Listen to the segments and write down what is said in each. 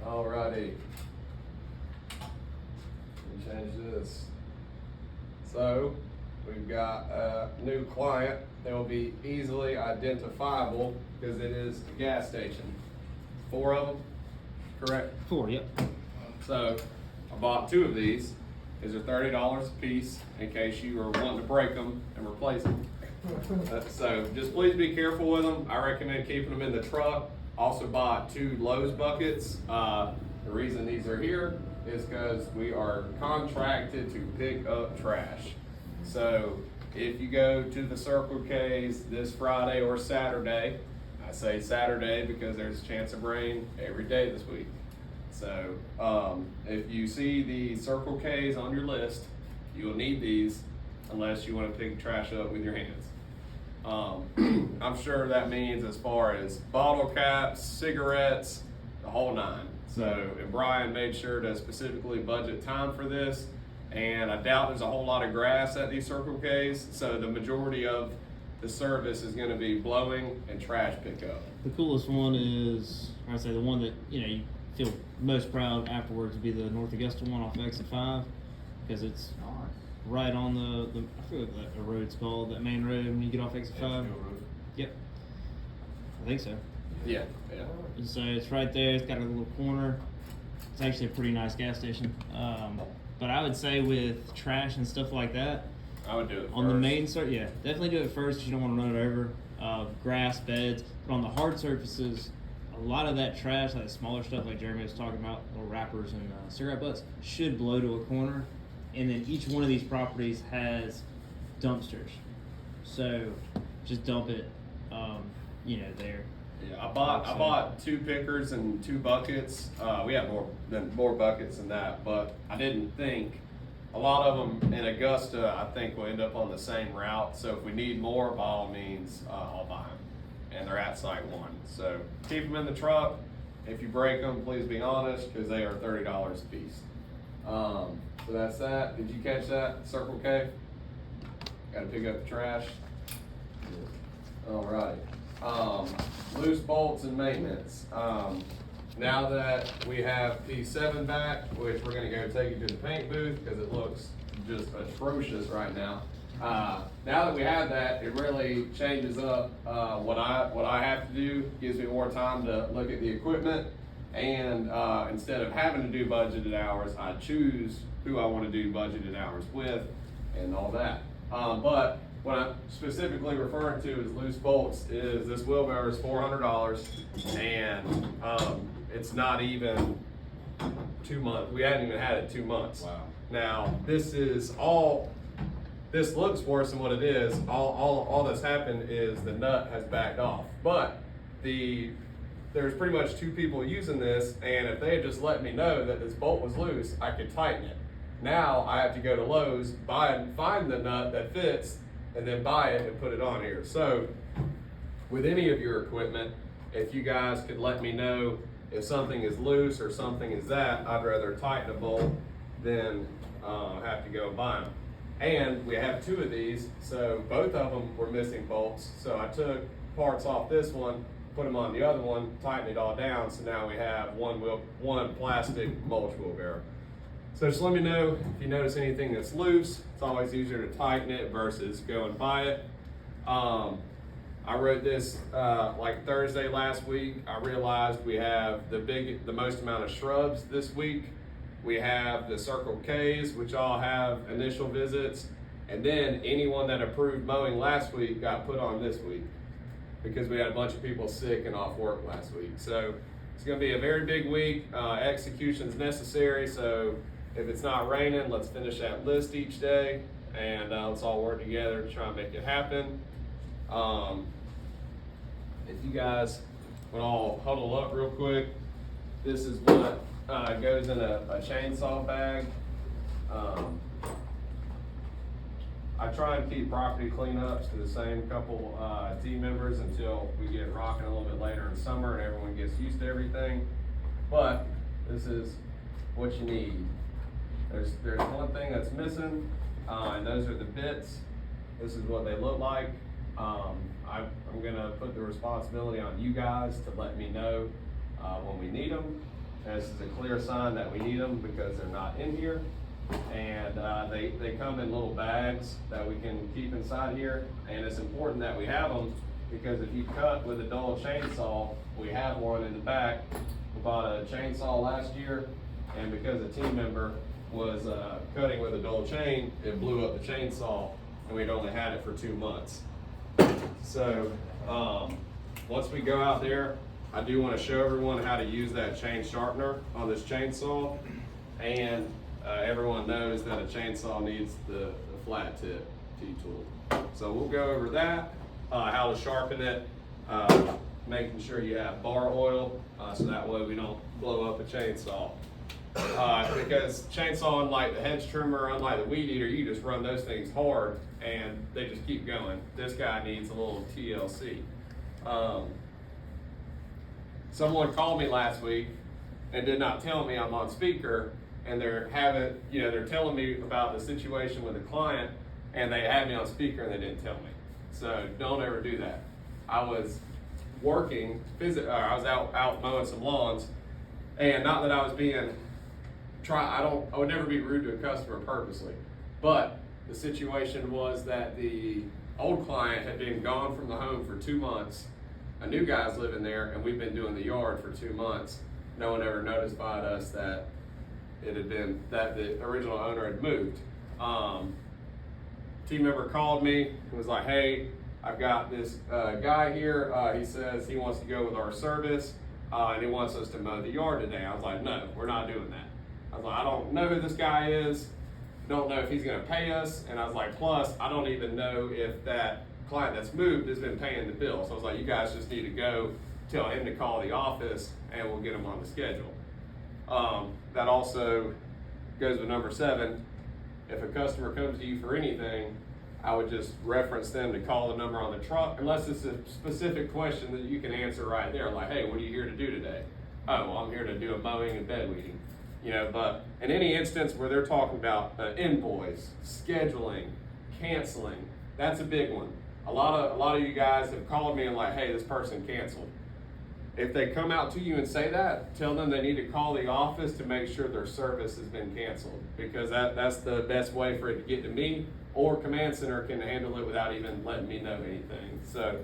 Alrighty. Let me change this. So, we've got a new client that will be easily identifiable because it is a gas station. 4 of them, correct? 4, yep. So, I bought 2 of these. These are $30 a piece in case you are wanting to break them and replace them. So just please be careful with them. I recommend keeping them in the truck. Also bought 2 Lowe's buckets. The reason these are here is because we are contracted to pick up trash. So if you go to the Circle K's this Friday or Saturday, I say Saturday because there's a chance of rain every day this week. So if you see the Circle K's on your list, you will need these unless you want to pick trash up with your hands. I'm sure that means as far as bottle caps, cigarettes, the whole 9. So, and Brian made sure to specifically budget time for this, and I doubt there's a whole lot of grass at these Circle K's, so the majority of the service is going to be blowing and trash pickup. The coolest one is, I'd say the one that, you feel most proud afterwards would be the North Augusta one off exit 5, because it's right on the I forget what that road's called, that main road when you get off exit 5. Yep. I think so. Yeah. And so it's right there, it's got a little corner. It's actually a pretty nice gas station. But I would say with trash and stuff like that, I would do it on first. the main surface, yeah, definitely do it first because you don't want to run it over. Grass, beds, but on the hard surfaces, a lot of that trash, like smaller stuff like Jeremy was talking about, little wrappers and cigarette butts, should blow to a corner. And then each one of these properties has dumpsters. So just dump it, there. Yeah, I bought 2 pickers and 2 buckets. We have more buckets than that, but I didn't think a lot of them in Augusta, I think, will end up on the same route. So if we need more, by all means, I'll buy them. And they're at Site 1. So keep them in the truck. If you break them, please be honest, because they are $30 a piece. So that's that. Did you catch that? Circle K? Got to pick up the trash. All right. Loose bolts and maintenance. Now that we have P7 back, which we're going to go take you to the paint booth because it looks just atrocious right now. Now that we have that, it really changes up what I have to do. Gives me more time to look at the equipment, and instead of having to do budgeted hours, I choose who I want to do budgeted hours with and all that. But what I'm specifically referring to as loose bolts is this wheelbarrow is $400, and it's not even 2 months. We hadn't even had it 2 months. Wow. Now this looks worse than what it is. All that's happened is the nut has backed off. But there's pretty much 2 people using this, and if they had just let me know that this bolt was loose, I could tighten it. Now I have to go to Lowe's, find the nut that fits, and then buy it and put it on here. So with any of your equipment, if you guys could let me know if something is loose or something is that, I'd rather tighten a bolt than have to go buy them. And we have 2 of these, so both of them were missing bolts. So I took parts off this one, put them on the other one, tightened it all down, so now we have one plastic mulch wheelbarrow. So just let me know if you notice anything that's loose. It's always easier to tighten it versus go and buy it. I wrote this like Thursday last week. I realized we have the most amount of shrubs this week. We have the Circle K's, which all have initial visits, and then anyone that approved mowing last week got put on this week because we had a bunch of people sick and off work last week. So it's going to be a very big week. Execution's necessary, so if it's not raining, let's finish that list each day, and let's all work together to try and make it happen. If you guys would all huddle up real quick, this is what goes in a chainsaw bag. I try and keep property cleanups to the same couple team members until we get rocking a little bit later in summer and everyone gets used to everything. But this is what you need. There's one thing that's missing, and those are the bits. This is what they look like. I'm gonna put the responsibility on you guys to let me know when we need them. And this is a clear sign that we need them because they're not in here. And they come in little bags that we can keep inside here. And it's important that we have them because if you cut with a dull chainsaw, we have one in the back. We bought a chainsaw last year, and because a team member was cutting with a dull chain, it blew up the chainsaw, and we'd only had it for 2 months. So once we go out there, I do want to show everyone how to use that chain sharpener on this chainsaw, and everyone knows that a chainsaw needs the flat tip T-tool. So we'll go over that, how to sharpen it, making sure you have bar oil, so that way we don't blow up a chainsaw. Because chainsaw, unlike the hedge trimmer, unlike the weed eater, you just run those things hard and they just keep going. This guy needs a little TLC. Someone called me last week and did not tell me I'm on speaker, and they're telling me about the situation with a client, and they had me on speaker and they didn't tell me. So don't ever do that. I was working, I was out mowing some lawns, and not that I was I would never be rude to a customer purposely, but the situation was that the old client had been gone from the home for 2 months. A new guy's living there, and we've been doing the yard for 2 months. No one ever notified us that the original owner had moved. Team member called me and was like, "Hey, I've got this guy here. He says he wants to go with our service, and he wants us to mow the yard today." I was like, "No, we're not doing that." I was like, "I don't know who this guy is. Don't know if he's going to pay us." And I was like, "Plus, I don't even know if that client that's moved has been paying the bill." So I was like, "You guys just need to go tell him to call the office, and we'll get him on the schedule." That also goes with number 7. If a customer comes to you for anything, I would just reference them to call the number on the truck, unless it's a specific question that you can answer right there, like, "Hey, what are you here to do today?" "Oh, well, I'm here to do a mowing and bed weeding." But in any instance where they're talking about invoice, scheduling, canceling, that's a big one. A lot of you guys have called me and like, "Hey, this person canceled." If they come out to you and say that, tell them they need to call the office to make sure their service has been canceled, because that's the best way for it to get to me, or command center can handle it without even letting me know anything. So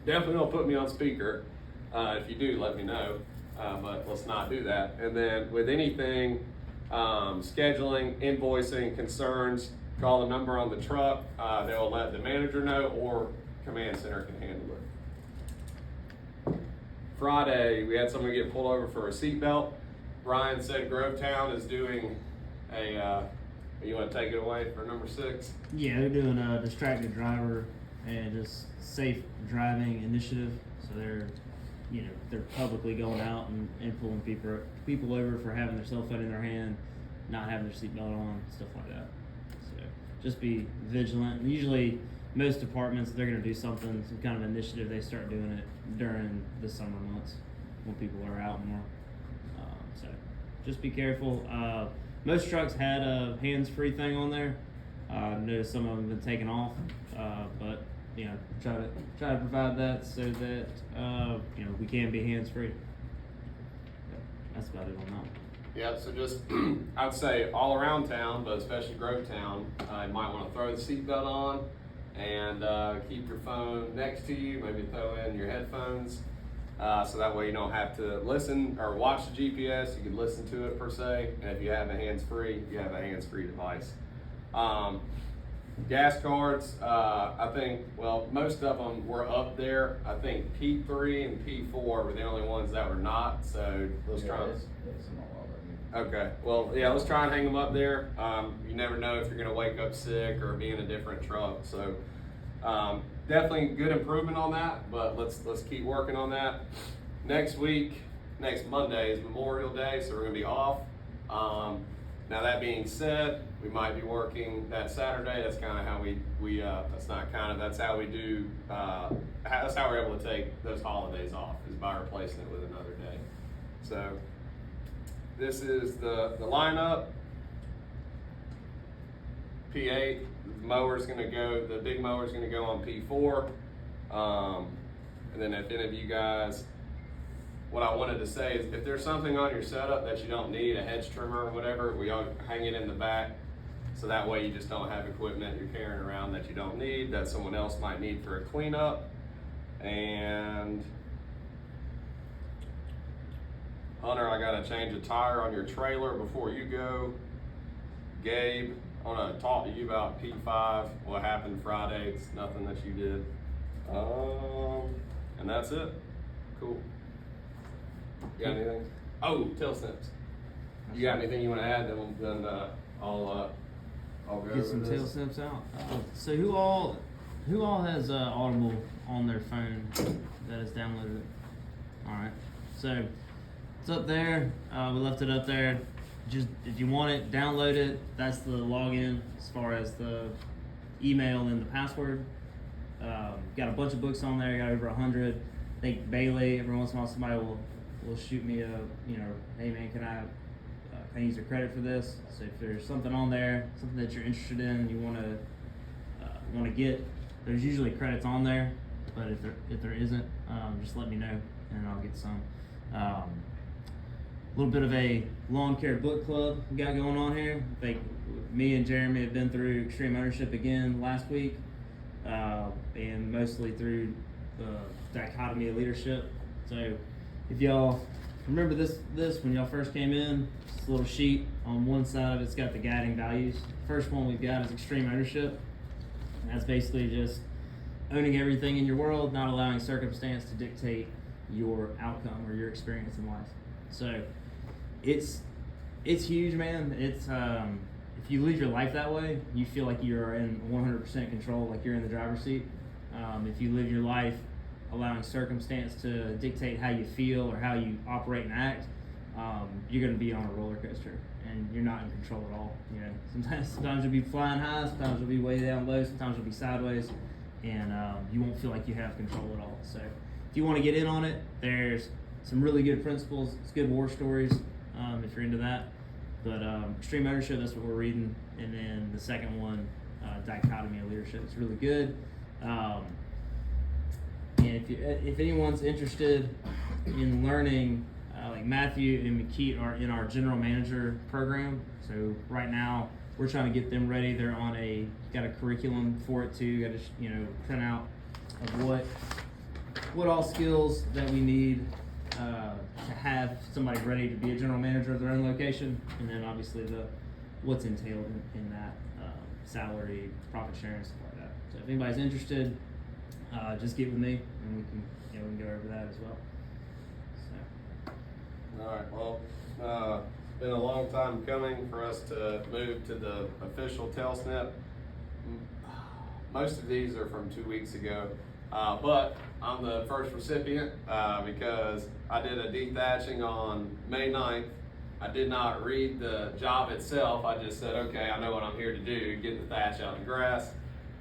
definitely don't put me on speaker. If you do, let me know, but let's not do that. And then with anything, scheduling, invoicing, concerns, call the number on the truck. They'll let the manager know, or command center can handle it. Friday, we had someone get pulled over for a seatbelt. Brian said Grovetown is doing you want to take it away for number 6? Yeah, they're doing a distracted driver and just safe driving initiative. So they're publicly going out and pulling people over for having their cell phone in their hand, not having their seatbelt on, stuff like that. So just be vigilant. And usually most departments, they're going to do some kind of initiative. They start doing it during the summer months when people are out more. So just be careful. Most trucks had a hands-free thing on there. Noticed some of them have been taken off, but try to provide that so that we can be hands-free. That's about it on that one. Yeah, so just I'd say all around town, but especially Grovetown, you might want to throw the seatbelt on and keep your phone next to you. Maybe throw in your headphones, so that way you don't have to listen or watch the GPS. You can listen to it per se, and if you have a hands-free, you have a hands-free device. Gas cards, I think, most of them were up there. I think P3 and P4 were the only ones that were not, so let's try. Okay, let's try and hang them up there. You never know if you're going to wake up sick or be in a different truck. So definitely good improvement on that, but let's keep working on that. Next Monday is Memorial Day, so we're going to be off. Now that being said, we might be working that Saturday. That's kind of how that's how we do, that's how we're able to take those holidays off, is by replacing it with another day. So this is the lineup. P8, the big mower's gonna go on P4. And then if any of you guys what I wanted to say is if there's something on your setup that you don't need, a hedge trimmer or whatever, we all hang it in the back. So that way you just don't have equipment you're carrying around that you don't need, that someone else might need for a cleanup. And Hunter, I gotta change a tire on your trailer before you go. Gabe, I wanna talk to you about P5, what happened Friday. It's nothing that you did. And that's it. Cool. You got anything? Oh, tail snips. You got anything you wanna add? Then I'll go Get some over tail this. snips out. So who all has Audible on their phone that has downloaded it? All right. So it's up there. We left it up there. Just if you want it, download it. That's the login as far as the email and the password. Got a bunch of books on there. Got over 100. I think Bailey. Every once in a while, somebody will shoot me a hey man, can I use your credit for this? So if there's something on there, something that you're interested in, and you want to get, there's usually credits on there. But if there isn't, just let me know and I'll get some. A little bit of a lawn care book club we got going on here. I think me and Jeremy have been through Extreme Ownership again last week, and mostly through the dichotomy of leadership. So if y'all remember this when y'all first came in, this little sheet on one side of it's got the guiding values. First one we've got is Extreme Ownership. And that's basically just owning everything in your world, not allowing circumstance to dictate your outcome or your experience in life. So it's huge, man. It's if you live your life that way, you feel like you're in 100% control, like you're in the driver's seat. If you live your life allowing circumstance to dictate how you feel or how you operate and act, you're going to be on a roller coaster and you're not in control at all. Sometimes you'll be flying high, sometimes you'll be way down low, sometimes you'll be sideways, and you won't feel like you have control at all. So if you want to get in on it, there's some really good principles. It's good war stories if you're into that. But Extreme Ownership, that's what we're reading. And then the second one, Dichotomy of Leadership. It's really good. And if anyone's interested in learning, like Matthew and McKeet are in our general manager program. So right now we're trying to get them ready. They're on got a curriculum for it too. Got a print out of what all skills that we need to have somebody ready to be a general manager of their own location, and then obviously what's entailed in that salary, profit sharing, stuff like that. So if anybody's interested, just get with me and we can go over that as well. So. All right. Well, it's been a long time coming for us to move to the official tail snip. Most of these are from 2 weeks ago, but I'm the first recipient because I did a dethatching on May 9th. I did not read the job itself. I just said, okay, I know what I'm here to do, get the thatch out of the grass.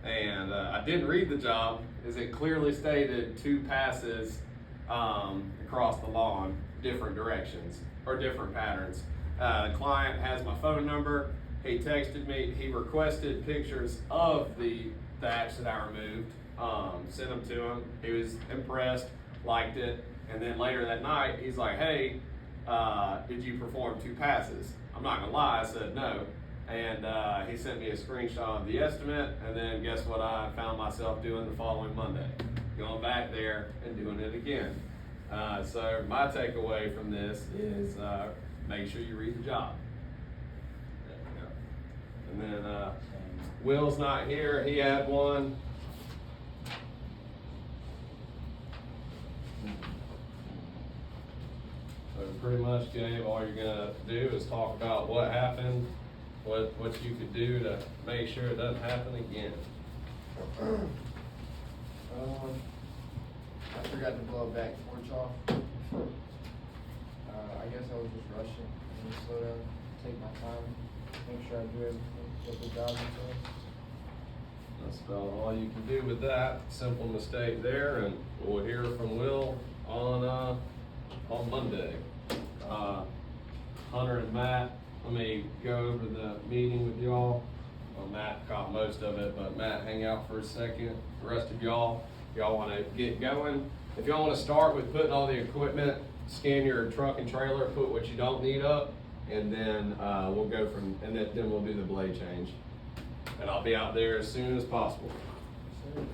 And I didn't read the job, as it clearly stated 2 passes across the lawn, different directions or different patterns. The client has my phone number. He texted me. He requested pictures of the thatch that I removed. Sent them to him. He was impressed, liked it, and then later that night he's like, "Hey, did you perform 2 passes?" I'm not gonna lie, I said no. And he sent me a screenshot of the estimate, and then guess what I found myself doing the following Monday? Going back there and doing it again. So my takeaway from this is make sure you read the job. And then Will's not here, he had one. So pretty much, Gabe, all you're gonna do is talk about what happened, what you could do to make sure it doesn't happen again. I forgot to blow a back porch off. I guess I was just rushing. I need to slow down, take my time, make sure I do everything, get the job done. That's about all you can do with that. Simple mistake there, and we'll hear from Will on Monday. Hunter and Matt, let me go over the meeting with y'all. Well, Matt caught most of it, but Matt, hang out for a second. The rest of y'all want to get going. If y'all want to start with putting all the equipment scan your truck and trailer, put what you don't need up, and then we'll go from, and then we'll do the blade change. And I'll be out there as soon as possible. So,